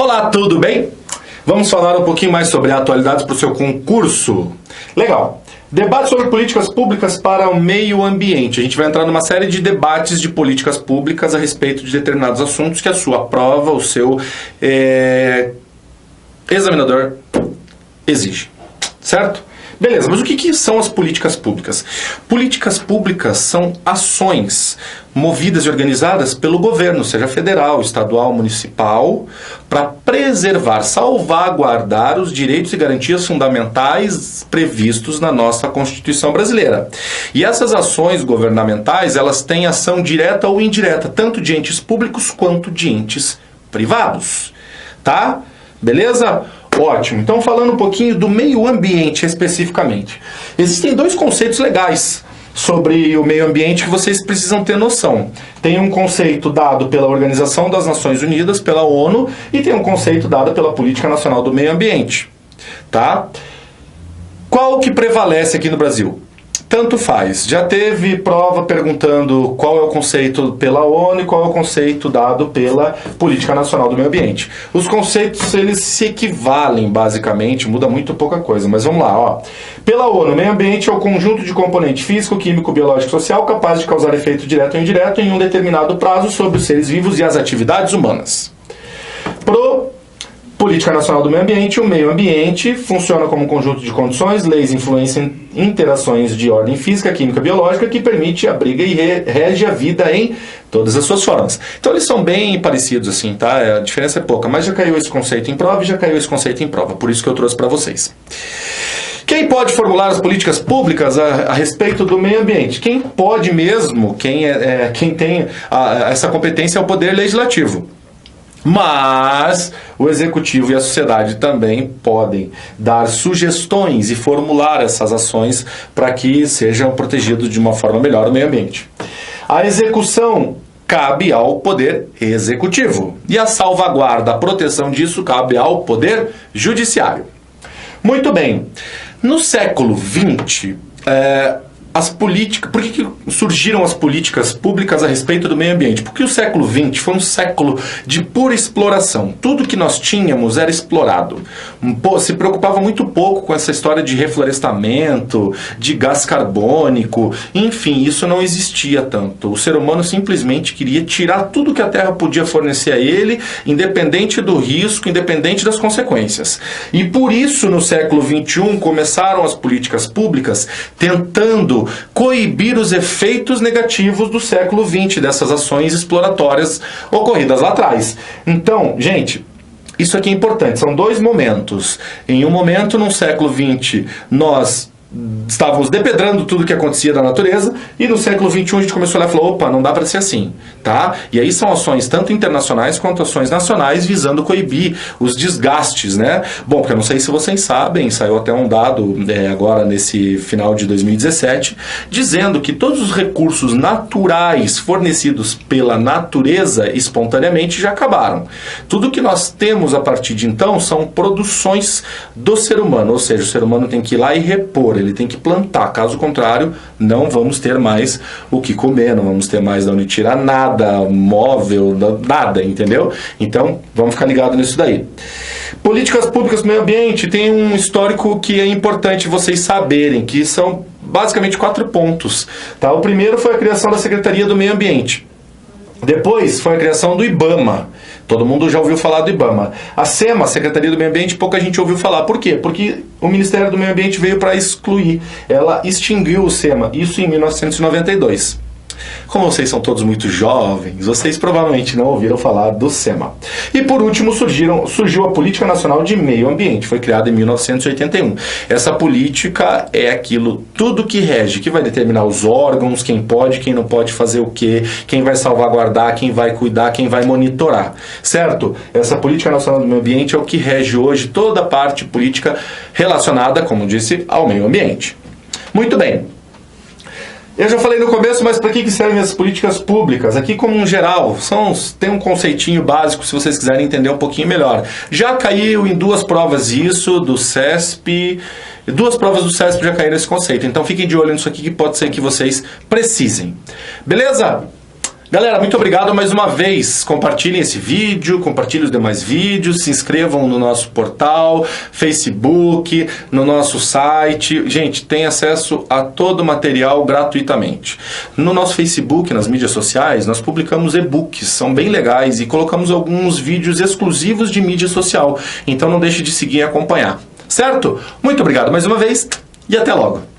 Olá, tudo bem? Vamos falar um pouquinho mais sobre atualidades para o seu concurso. Legal. Debate sobre políticas públicas para o meio ambiente. A gente vai entrar numa série de debates de políticas públicas a respeito de determinados assuntos que a sua prova, o seu examinador exige. Certo? Beleza, mas o que são as políticas públicas? Políticas públicas são ações movidas e organizadas pelo governo, seja federal, estadual, municipal, para preservar, salvaguardar os direitos e garantias fundamentais previstos na nossa Constituição brasileira. E essas ações governamentais, elas têm ação direta ou indireta, tanto de entes públicos quanto de entes privados. Tá? Beleza? Ótimo. Então, falando um pouquinho do meio ambiente especificamente. Existem dois conceitos legais sobre o meio ambiente que vocês precisam ter noção. Tem um conceito dado pela Organização das Nações Unidas, pela ONU, e tem um conceito dado pela Política Nacional do Meio Ambiente. Tá? Qual que prevalece aqui no Brasil? Tanto faz. Já teve prova perguntando qual é o conceito pela ONU e qual é o conceito dado pela Política Nacional do Meio Ambiente. Os conceitos, eles se equivalem, basicamente, muda muito pouca coisa, mas vamos lá. Ó. Pela ONU, o meio ambiente é o conjunto de componente físico, químico, biológico e social capaz de causar efeito direto ou indireto em um determinado prazo sobre os seres vivos e as atividades humanas. Política Nacional do Meio Ambiente, o meio ambiente funciona como um conjunto de condições, leis, influência, interações de ordem física, química, biológica que permite, abriga e rege a vida em todas as suas formas. Então eles são bem parecidos assim, tá? A diferença é pouca, mas já caiu esse conceito em prova e já caiu esse conceito em prova, por isso que eu trouxe para vocês. Quem pode formular as políticas públicas a respeito do meio ambiente? Quem pode mesmo, quem tem essa competência é o Poder Legislativo. Mas o Executivo e a sociedade também podem dar sugestões e formular essas ações para que sejam protegidos de uma forma melhor o meio ambiente. A execução cabe ao Poder Executivo e a salvaguarda, a proteção disso cabe ao Poder Judiciário. Muito bem, no século XX, por que surgiram as políticas públicas a respeito do meio ambiente? Porque o século XX foi um século de pura exploração. Tudo que nós tínhamos era explorado. Se preocupava muito pouco com essa história de reflorestamento, de gás carbônico, enfim, isso não existia tanto. O ser humano simplesmente queria tirar tudo que a Terra podia fornecer a ele, independente do risco, independente das consequências. E por isso, no século XXI, começaram as políticas públicas tentando coibir os efeitos negativos do século XX, dessas ações exploratórias ocorridas lá atrás. Então, gente, isso aqui é importante, são dois momentos. Em um momento, no século XX, nós estávamos depedrando tudo que acontecia da natureza, e no século XXI a gente começou a olhar e falou, opa, não dá para ser assim, tá? E aí são ações tanto internacionais quanto ações nacionais visando coibir os desgastes, né? Bom, porque eu não sei se vocês sabem, saiu até um dado agora nesse final de 2017, dizendo que todos os recursos naturais fornecidos pela natureza espontaneamente já acabaram. Tudo que nós temos a partir de então são produções do ser humano, ou seja, o ser humano tem que ir lá e repor, ele tem que plantar, caso contrário, não vamos ter mais o que comer, não vamos ter mais de onde tirar nada, móvel, nada, entendeu? Então, vamos ficar ligados nisso daí. Políticas públicas do meio ambiente tem um histórico que é importante vocês saberem, que são basicamente 4 pontos. Tá? O primeiro foi a criação da Secretaria do Meio Ambiente. Depois foi a criação do IBAMA. Todo mundo já ouviu falar do IBAMA. A SEMA, Secretaria do Meio Ambiente, pouca gente ouviu falar. Por quê? Porque o Ministério do Meio Ambiente veio para excluir. Ela extinguiu o SEMA, isso em 1992. Como vocês são todos muito jovens, vocês provavelmente não ouviram falar do SEMA. E por último surgiu a Política Nacional de Meio Ambiente, foi criada em 1981. Essa política é aquilo, tudo que rege, que vai determinar os órgãos, quem pode, quem não pode fazer o quê, quem vai salvaguardar, quem vai cuidar, quem vai monitorar, certo? Essa Política Nacional do Meio Ambiente é o que rege hoje toda a parte política relacionada, como disse, ao meio ambiente. Muito bem. Eu já falei no começo, mas para que servem as políticas públicas? Aqui, como um geral, tem um conceitinho básico, se vocês quiserem entender um pouquinho melhor. Já caiu em 2 provas isso, do CESP. 2 provas do CESP já caíram nesse conceito. Então, fiquem de olho nisso aqui, que pode ser que vocês precisem. Beleza? Galera, muito obrigado mais uma vez. Compartilhem esse vídeo, compartilhem os demais vídeos, se inscrevam no nosso portal, Facebook, no nosso site. Gente, tem acesso a todo o material gratuitamente. No nosso Facebook, nas mídias sociais, nós publicamos e-books, são bem legais, e colocamos alguns vídeos exclusivos de mídia social. Então não deixe de seguir e acompanhar. Certo? Muito obrigado mais uma vez e até logo.